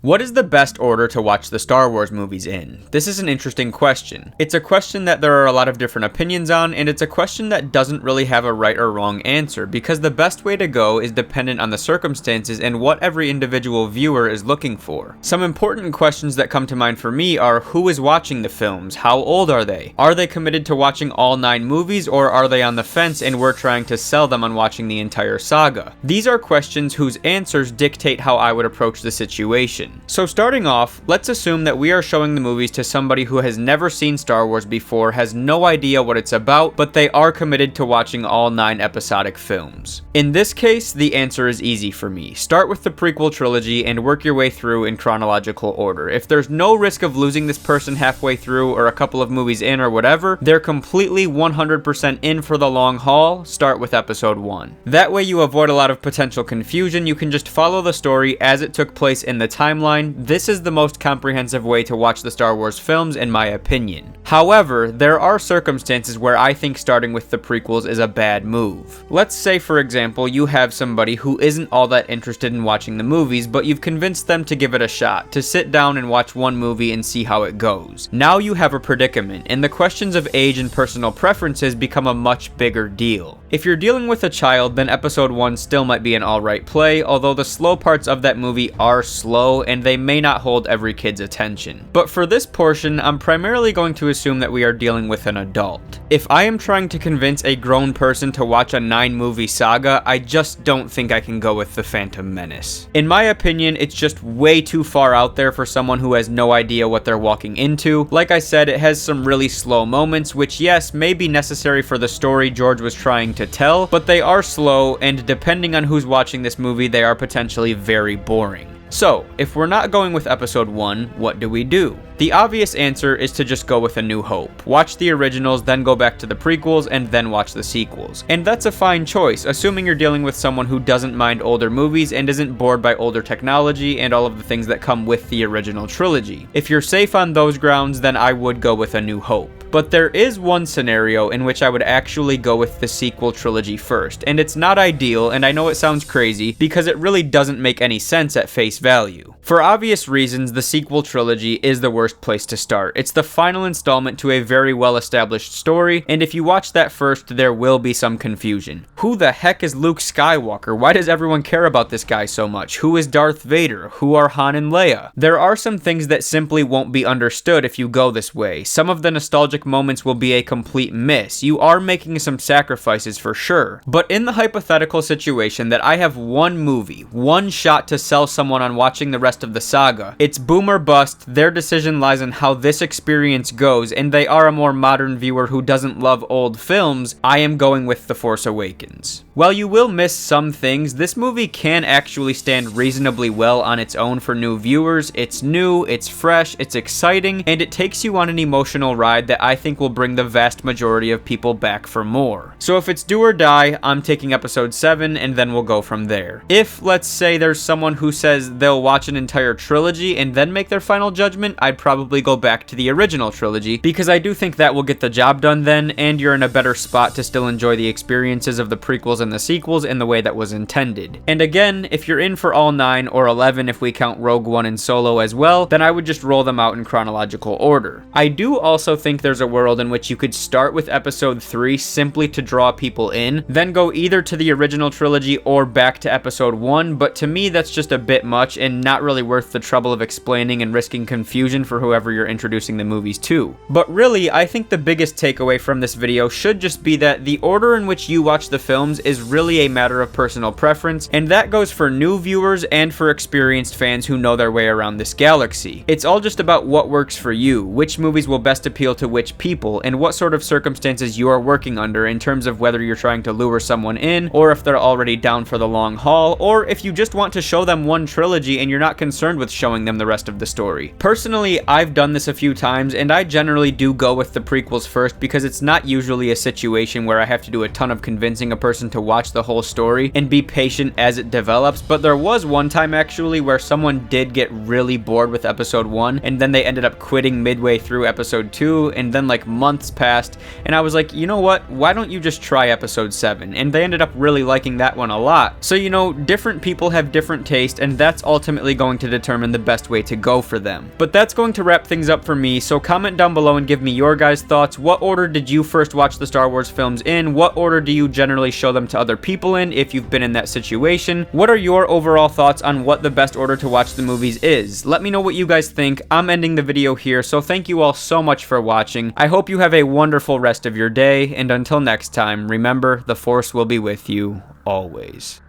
What is the best order to watch the Star Wars movies in? This is an interesting question. It's a question that there are a lot of different opinions on, and it's a question that doesn't really have a right or wrong answer, because the best way to go is dependent on the circumstances and what every individual viewer is looking for. Some important questions that come to mind for me are: who is watching the films? How old are they? Are they committed to watching all 9 movies, or are they on the fence and we're trying to sell them on watching the entire saga? These are questions whose answers dictate how I would approach the situation. So starting off, let's assume that we are showing the movies to somebody who has never seen Star Wars before, has no idea what it's about, but they are committed to watching all 9 episodic films. In this case, the answer is easy for me. Start with the prequel trilogy and work your way through in chronological order. If there's no risk of losing this person halfway through or a couple of movies in or whatever, they're completely 100% in for the long haul, start with episode 1. That way you avoid a lot of potential confusion. You can just follow the story as it took place in the timeline. This is the most comprehensive way to watch the Star Wars films, in my opinion. However, there are circumstances where I think starting with the prequels is a bad move. Let's say, for example, you have somebody who isn't all that interested in watching the movies, but you've convinced them to give it a shot, to sit down and watch one movie and see how it goes. Now you have a predicament, and the questions of age and personal preferences become a much bigger deal. If you're dealing with a child, then episode 1 still might be an alright play, although the slow parts of that movie are slow and they may not hold every kid's attention. But for this portion, I'm primarily going to assume that we are dealing with an adult. If I am trying to convince a grown person to watch a 9-movie saga, I just don't think I can go with The Phantom Menace. In my opinion, it's just way too far out there for someone who has no idea what they're walking into. Like I said, it has some really slow moments, which yes, may be necessary for the story George was trying to tell, but they are slow, and depending on who's watching this movie, they are potentially very boring. So, if we're not going with episode 1, what do we do? The obvious answer is to just go with A New Hope. Watch the originals, then go back to the prequels, and then watch the sequels. And that's a fine choice, assuming you're dealing with someone who doesn't mind older movies and isn't bored by older technology and all of the things that come with the original trilogy. If you're safe on those grounds, then I would go with A New Hope. But there is one scenario in which I would actually go with the sequel trilogy first, and it's not ideal, and I know it sounds crazy, because it really doesn't make any sense at face value. For obvious reasons, the sequel trilogy is the worst place to start. It's the final installment to a very well-established story, and if you watch that first, there will be some confusion. Who the heck is Luke Skywalker? Why does everyone care about this guy so much? Who is Darth Vader? Who are Han and Leia? There are some things that simply won't be understood if you go this way. Some of the nostalgic moments will be a complete miss. You are making some sacrifices for sure. But in the hypothetical situation that I have one movie, one shot to sell someone on watching the rest of the saga, it's boom or bust. Their decision lies on how this experience goes, and they are a more modern viewer who doesn't love old films. I am going with The Force Awakens. While you will miss some things, this movie can actually stand reasonably well on its own for new viewers. It's new, it's fresh, it's exciting, and it takes you on an emotional ride that I think will bring the vast majority of people back for more. So if it's do or die, I'm taking episode 7 and then we'll go from there. If, let's say, there's someone who says they'll watch an entire trilogy and then make their final judgment, I'd probably go back to the original trilogy, because I do think that will get the job done then, and you're in a better spot to still enjoy the experiences of the prequels and the sequels in the way that was intended. And again, if you're in for all 9 or 11 if we count Rogue One and Solo as well, then I would just roll them out in chronological order. I do also think there's a world in which you could start with episode 3 simply to draw people in, then go either to the original trilogy or back to episode 1, but to me that's just a bit much and not really worth the trouble of explaining and risking confusion for whoever you're introducing the movies to. But really, I think the biggest takeaway from this video should just be that the order in which you watch the films is really a matter of personal preference, and that goes for new viewers and for experienced fans who know their way around this galaxy. It's all just about what works for you, which movies will best appeal to which people, and what sort of circumstances you are working under in terms of whether you're trying to lure someone in, or if they're already down for the long haul, or if you just want to show them one trilogy and you're not concerned with showing them the rest of the story. Personally, I've done this a few times, and I generally do go with the prequels first because it's not usually a situation where I have to do a ton of convincing a person to watch the whole story and be patient as it develops, but there was one time actually where someone did get really bored with episode 1 and then they ended up quitting midway through episode 2, and then like months passed and I was like, you know what, why don't you just try episode 7? And they ended up really liking that one a lot. So you know, different people have different taste, and that's ultimately going to determine the best way to go for them. But that's going to wrap things up for me, so comment down below and give me your guys' thoughts. What order did you first watch the Star Wars films in? What order do you generally show them to other people in if you've been in that situation? What are your overall thoughts on what the best order to watch the movies is? Let me know what you guys think. I'm ending the video here, so thank you all so much for watching. I hope you have a wonderful rest of your day, and until next time, remember, the Force will be with you always.